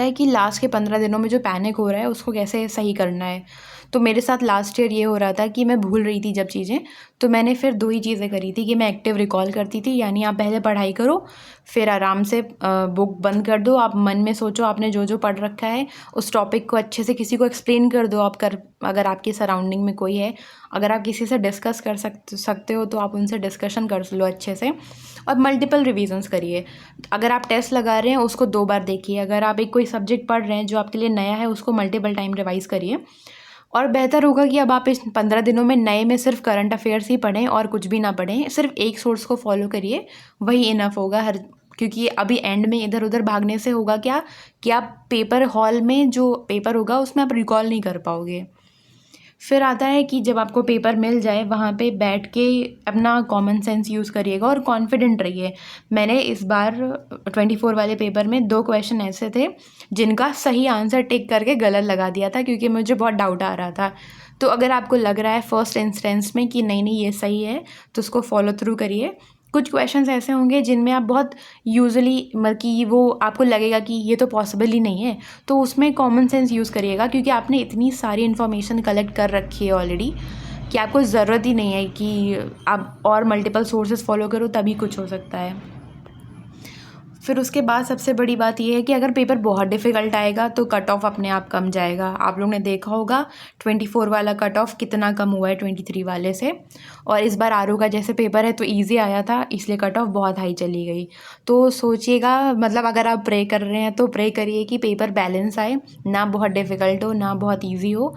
है कि लास्ट के 15 दिनों में जो पैनिक हो रहा है उसको कैसे सही करना है। तो मेरे साथ लास्ट ईयर ये हो रहा था कि मैं भूल रही थी जब चीज़ें, तो मैंने फिर 2 ही चीज़ें करी थी कि मैं एक्टिव रिकॉल करती थी, यानी आप पहले पढ़ाई करो, फिर आराम से बुक बंद कर दो, आप मन में सोचो आपने जो पढ़ रखा है, उस टॉपिक को अच्छे से किसी को एक्सप्लेन कर दो। अगर आपकी सराउंडिंग में कोई है, अगर आप किसी से डिस्कस कर सकते हो तो आप उनसे डिस्कशन कर लो अच्छे से, और मल्टीपल रिवीजन्स करिए। अगर आप टेस्ट लगा रहे हैं उसको 2 बार देखिए, अगर आप एक कोई सब्जेक्ट पढ़ रहे हैं जो आपके लिए नया है उसको मल्टीपल टाइम रिवाइज करिए। और बेहतर होगा कि अब आप इस 15 दिनों में नए में सिर्फ करंट अफेयर्स ही पढ़ें और कुछ भी ना पढ़ें, सिर्फ एक सोर्स को फॉलो करिए, वही इनफ होगा। क्योंकि अभी एंड में इधर उधर भागने से होगा क्या कि आप पेपर हॉल में जो पेपर होगा उसमें आप रिकॉल नहीं कर पाओगे। फिर आता है कि जब आपको पेपर मिल जाए वहाँ पे बैठ के अपना कॉमन सेंस यूज़ करिएगा और कॉन्फिडेंट रहिए। मैंने इस बार 24 वाले पेपर में 2 क्वेश्चन ऐसे थे जिनका सही आंसर टिक करके गलत लगा दिया था, क्योंकि मुझे बहुत डाउट आ रहा था। तो अगर आपको लग रहा है फर्स्ट इंस्टेंस में कि नहीं नहीं ये सही है, तो उसको फॉलो थ्रू करिए। कुछ क्वेश्चंस ऐसे होंगे जिनमें आप बहुत यूजुअली मतलब कि वो आपको लगेगा कि ये तो पॉसिबल ही नहीं है, तो उसमें कॉमन सेंस यूज़ करिएगा, क्योंकि आपने इतनी सारी इन्फॉर्मेशन कलेक्ट कर रखी है ऑलरेडी कि आपको ज़रूरत ही नहीं है कि आप और मल्टीपल सोर्सेज फॉलो करो तभी कुछ हो सकता है। फिर उसके बाद सबसे बड़ी बात यह है कि अगर पेपर बहुत डिफ़िकल्ट आएगा तो कट ऑफ अपने आप कम जाएगा। आप लोग ने देखा होगा 24 वाला कट ऑफ कितना कम हुआ है 23 वाले से, और इस बार आरओ का जैसे पेपर है तो इजी आया था इसलिए कट ऑफ बहुत हाई चली गई। तो सोचिएगा, मतलब अगर आप प्रे कर रहे हैं तो प्रे करिए कि पेपर बैलेंस आए, ना बहुत डिफ़िकल्ट हो ना बहुत ईजी हो,